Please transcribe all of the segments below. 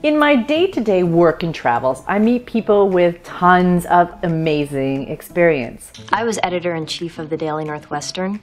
In my day-to-day work and travels, I meet people with tons of amazing experience. I was editor-in-chief of the Daily Northwestern.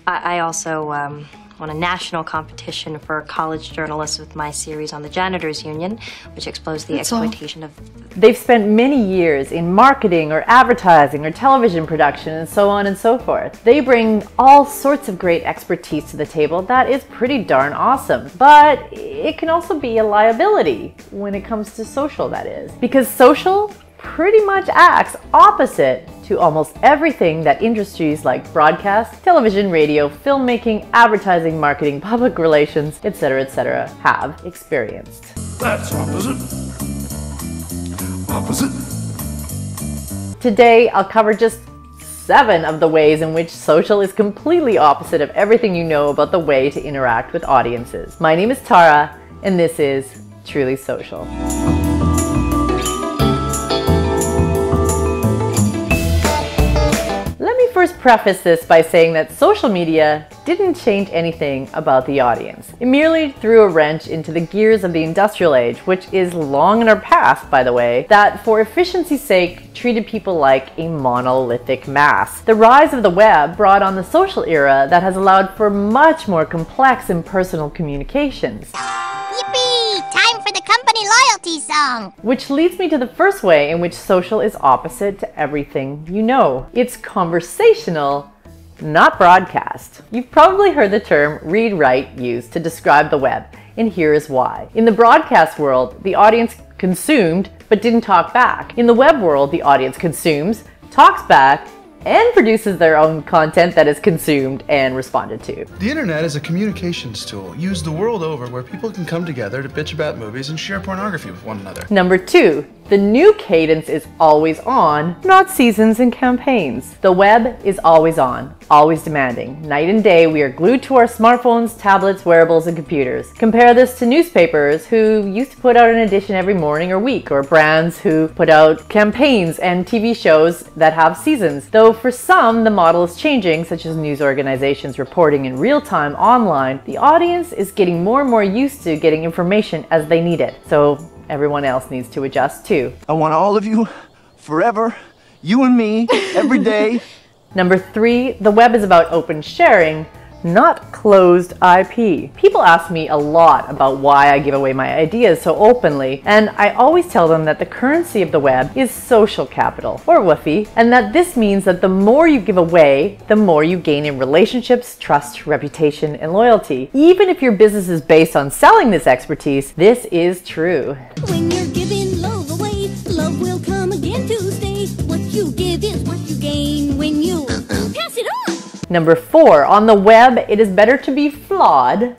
I also won a national competition for college journalists with my series on the Janitors Union, which exposed the exploitation of... They've spent many years in marketing or advertising or television production and so on and so forth. They bring all sorts of great expertise to the table that is pretty darn awesome. But it can also be a liability when it comes to social, that is. Because social pretty much acts opposite to almost everything that industries like broadcast, television, radio, filmmaking, advertising, marketing, public relations, etc. have experienced. That's opposite. Opposite. Today, I'll cover just 7 of the ways in which social is completely opposite of everything you know about the way to interact with audiences. My name is Tara, and this is Truly Social. Let me first preface this by saying that social media didn't change anything about the audience. It merely threw a wrench into the gears of the industrial age, which is long in our past, by the way, that for efficiency's sake treated people like a monolithic mass. The rise of the web brought on the social era that has allowed for much more complex and personal communications. Yippee! Time for the company loyalty song! Which leads me to the first way in which social is opposite to everything you know. It's conversational, not broadcast. You've probably heard the term read-write used to describe the web, and here is why. In the broadcast world, the audience consumed but didn't talk back. In the web world, the audience consumes, talks back, and produces their own content that is consumed and responded to. The internet is a communications tool used the world over where people can come together to bitch about movies and share pornography with one another. Number 2, the new cadence is always on, not seasons and campaigns. The web is always on, always demanding. Night and day, we are glued to our smartphones, tablets, wearables, and computers. Compare this to newspapers who used to put out an edition every morning or week, or brands who put out campaigns and TV shows that have seasons. Though for some, the model is changing, such as news organizations reporting in real time online, the audience is getting more and more used to getting information as they need it. So everyone else needs to adjust too. I want all of you, forever, you and me, every day. Number 3, the web is about open sharing, not closed IP. People ask me a lot about why I give away my ideas so openly, and I always tell them that the currency of the web is social capital, or woofy, and that this means that the more you give away, the more you gain in relationships, trust, reputation, and loyalty. Even if your business is based on selling this expertise, this is true. When you're giving love away, love will come again to stay. What you give is what you gain when you pass it on. Number 4, on the web, it is better to be flawed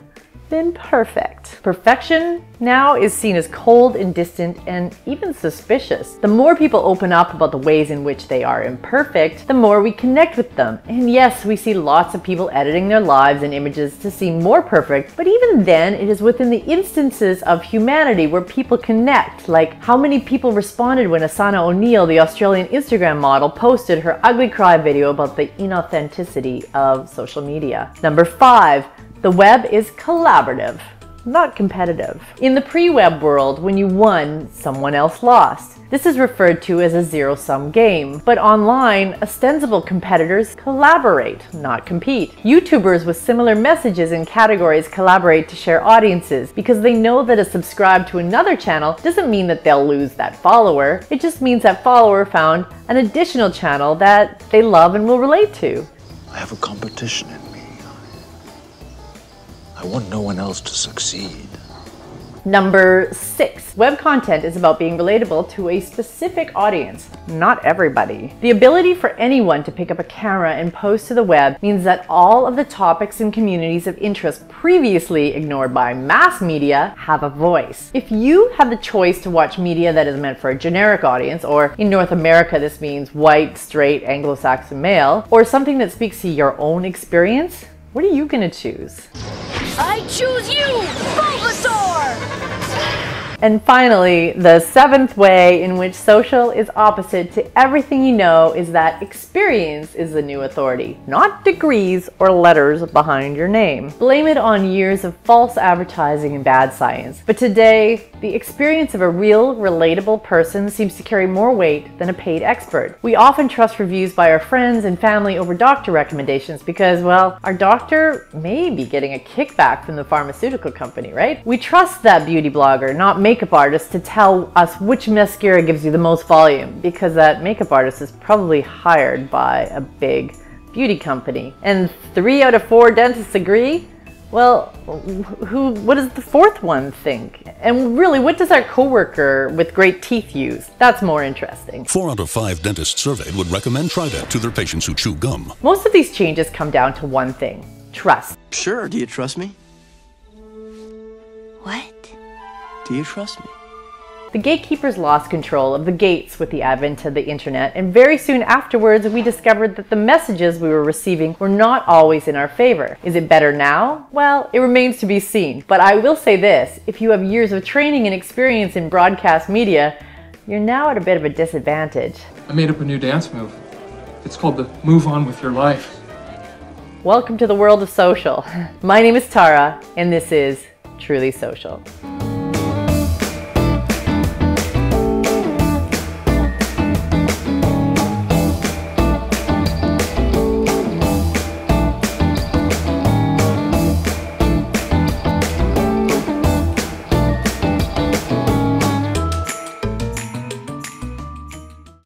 than perfect. Perfection now is seen as cold and distant and even suspicious. The more people open up about the ways in which they are imperfect, the more we connect with them. And yes, we see lots of people editing their lives and images to seem more perfect, but even then, it is within the instances of humanity where people connect, like how many people responded when Asana O'Neill, the Australian Instagram model, posted her ugly cry video about the inauthenticity of social media. Number 5, the web is collaborative, not competitive. In the pre-web world, when you won, someone else lost. This is referred to as a zero-sum game. But online, ostensible competitors collaborate, not compete. YouTubers with similar messages and categories collaborate to share audiences because they know that a subscribe to another channel doesn't mean that they'll lose that follower. It just means that follower found an additional channel that they love and will relate to. I have a competition in me. I want no one else to succeed. Number 6, web content is about being relatable to a specific audience, not everybody. The ability for anyone to pick up a camera and post to the web means that all of the topics and communities of interest previously ignored by mass media have a voice. If you have the choice to watch media that is meant for a generic audience, or in North America this means white, straight, Anglo-Saxon male, or something that speaks to your own experience, what are you gonna choose? I choose you, Bulbasore! And finally, the seventh way in which social is opposite to everything you know is that experience is the new authority, not degrees or letters behind your name. Blame it on years of false advertising and bad science. But today, the experience of a real, relatable person seems to carry more weight than a paid expert. We often trust reviews by our friends and family over doctor recommendations because, well, our doctor may be getting a kickback from the pharmaceutical company, right? We trust that beauty blogger, not makeup artist, to tell us which mascara gives you the most volume because that makeup artist is probably hired by a big beauty company. And 3 out of 4 dentists agree? Well, what does the fourth one think? And really, what does our coworker with great teeth use? That's more interesting. 4 out of 5 dentists surveyed would recommend Trident to their patients who chew gum. Most of these changes come down to one thing: trust. Sure, do you trust me? What? Do you trust me? The gatekeepers lost control of the gates with the advent of the internet, and very soon afterwards we discovered that the messages we were receiving were not always in our favor. Is it better now? Well, it remains to be seen. But I will say this, if you have years of training and experience in broadcast media, you're now at a bit of a disadvantage. I made up a new dance move. It's called the Move On With Your Life. Welcome to the world of social. My name is Tara, and this is Truly Social.